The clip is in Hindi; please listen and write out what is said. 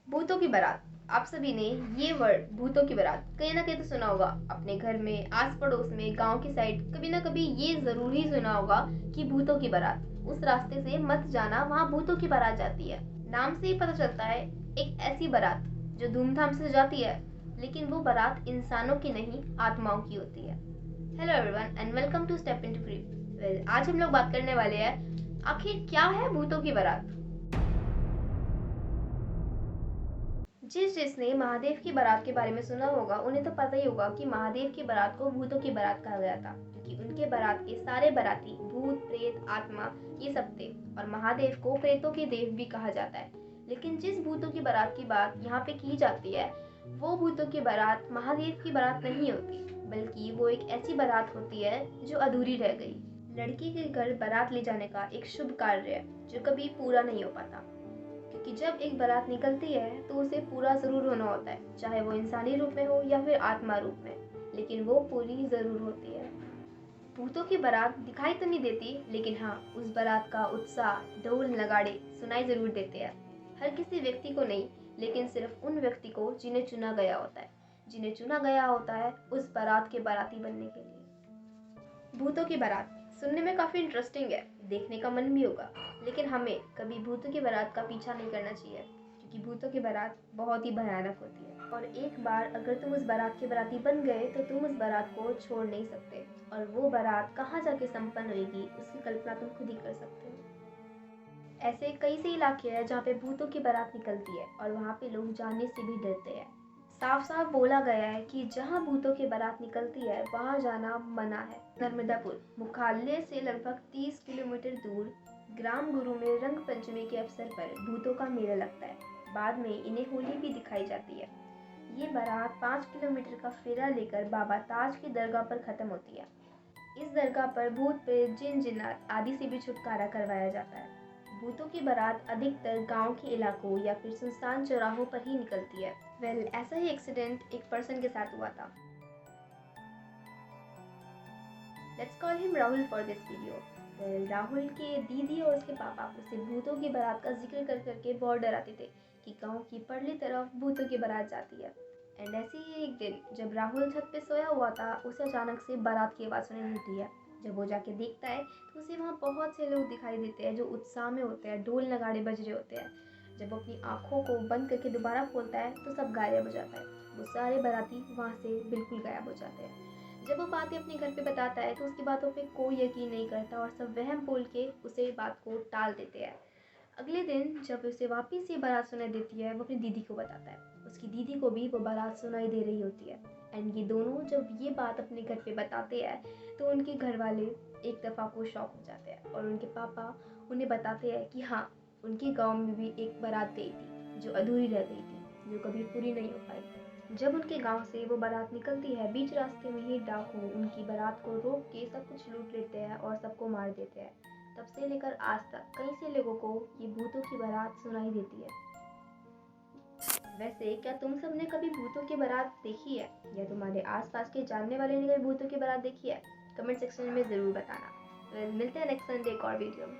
भूतों की बारात। आप सभी ने ये वर्ड भूतों की बारात कहीं ना कहीं तो सुना होगा। अपने घर में, आस पड़ोस में, गांव की साइड कभी ना कभी ये जरूर ही सुना होगा कि भूतों की बारात, उस रास्ते से मत जाना, वहाँ भूतों की बारात जाती है। नाम से ही पता चलता है, एक ऐसी बारात जो धूमधाम से जाती है, लेकिन वो बारात इंसानों की नहीं, आत्माओं की होती है। Hello everyone and welcome to step into creep. आज हम लोग बात करने वाले हैं, आखिर क्या है भूतों की बारात। जिसने महादेव की बारात के बारे में सुना होगा उन्हें तो पता ही होगा कि महादेव की बारात को भूतों की बारात कहा गया था, क्योंकि उनके बारात के सारे बाराती भूत प्रेत आत्मा ये सब थे, और महादेव को प्रेतों के देव भी कहा जाता है। लेकिन जिस भूतों की बारात की बात यहाँ पे की जाती है, वो भूतों की बारात महादेव की बारात नहीं होती, बल्कि वो एक ऐसी बारात होती है जो अधूरी रह गई। लड़की के घर बारात ले जाने का एक शुभ कार्य है जो कभी पूरा नहीं हो पाता, क्योंकि जब एक बारात निकलती है तो उसे पूरा जरूर होना होता है, चाहे वो इंसानी रूप में हो या फिर आत्मा रूप में, लेकिन वो पूरी जरूर होती है। भूतों की बारात दिखाई तो नहीं देती, लेकिन हाँ, उस बारात का उत्साह, ढोल नगाड़े सुनाई जरूर देते हैं। हर किसी व्यक्ति को नहीं, लेकिन सिर्फ उन व्यक्ति को जिन्हें चुना गया होता है, जिन्हें चुना गया होता है उस बारात के बाराती बनने के लिए। भूतों की बारात सुनने में काफी इंटरेस्टिंग है, देखने का मन भी होगा, लेकिन हमें कभी भूतों की बारात का पीछा नहीं करना चाहिए, क्योंकि भूतों की बारात बहुत ही भयानक होती है, और एक बार अगर तुम उस बारात के बाराती बन गए तो तुम उस बारात को छोड़ नहीं सकते, और वो बारात कहाँ जाके संपन्न होगी उसकी कल्पना तुम खुद ही कर सकते हो। ऐसे कई से इलाके हैं जहाँ पे भूतों की बारात निकलती है और वहाँ पे लोग जाने से भी डरते हैं। साफ साफ बोला गया है कि जहाँ भूतों की बारात निकलती है वहाँ जाना मना है। नर्मदापुर मुख्यालय से लगभग 30 किलोमीटर दूर ग्राम गुरु में रंग पंचमी के अवसर पर भूतों का मेला लगता है। बाद में इन्हें होली भी दिखाई जाती है। ये बारात 5 किलोमीटर का फेरा लेकर बाबा ताज की दरगाह पर खत्म होती है। इस दरगाह पर भूत प्रेत जिन जिन्नात आदि से भी छुटकारा करवाया जाता है। भूतों की बारात अधिकतर गांव के इलाकों या फिर सुनसान चौराहों पर ही निकलती है। ऐसा ही एक्सीडेंट एक पर्सन के साथ हुआ था। Let's call him Rahul for this video. Rahul के दीदी और उसके पापा उसे भूतों की बारात का जिक्र कर करके बहुत डराते थे कि गांव की परली तरफ भूतों की बारात जाती है। एंड ऐसे ही एक दिन जब राहुल छत पे सोया हुआ था, उसे अचानक से बारात की आवाज़ सुनाई देती है। जब वो जाके देखता है तो उसे वहाँ बहुत से लोग दिखाई देते हैं जो उत्साह में होते हैं, ढोल नगाड़े बज रहे होते हैं। जब वो अपनी आँखों को बंद करके दोबारा खोलता है तो सब गायब हो जाता है। वो सारे बाराती वहाँ से बिल्कुल गायब हो जाते हैं। जब वो बातें अपने घर पे बताता है तो उसकी बातों पे कोई यकीन नहीं करता और सब वहम बोल के उसे बात को टाल देते हैं। अगले दिन जब उसे वापस ये बारात सुनाई देती है, वो अपनी दीदी को बताता है। उसकी दीदी को भी वो बारात सुनाई दे रही होती है। एंड ये दोनों जब ये बात अपने घर पे बताते हैं तो उनके घर वाले एक दफ़ा को शॉक हो जाते हैं, और उनके पापा उन्हें बताते हैं कि हाँ, उनके गांव में भी एक बारात गई थी जो अधूरी रह गई थी, जो कभी पूरी नहीं हो पाई। जब उनके गांव से वो बारात निकलती है, बीच रास्ते में ही डाकू उनकी बारात को रोक के सब कुछ लूट लेते हैं और सबको मार देते हैं। तब से लेकर आज तक कई से लोगों को ये भूतों की बारात सुनाई देती है। वैसे क्या तुम सब ने कभी भूतों की बारात देखी है, या तुम्हारे आसपास के जानने वाले ने कभी भूतों की बारात देखी है? कमेंट सेक्शन में ज़रूर बताना। मिलते हैं नेक्स्ट संडे एक और वीडियो में।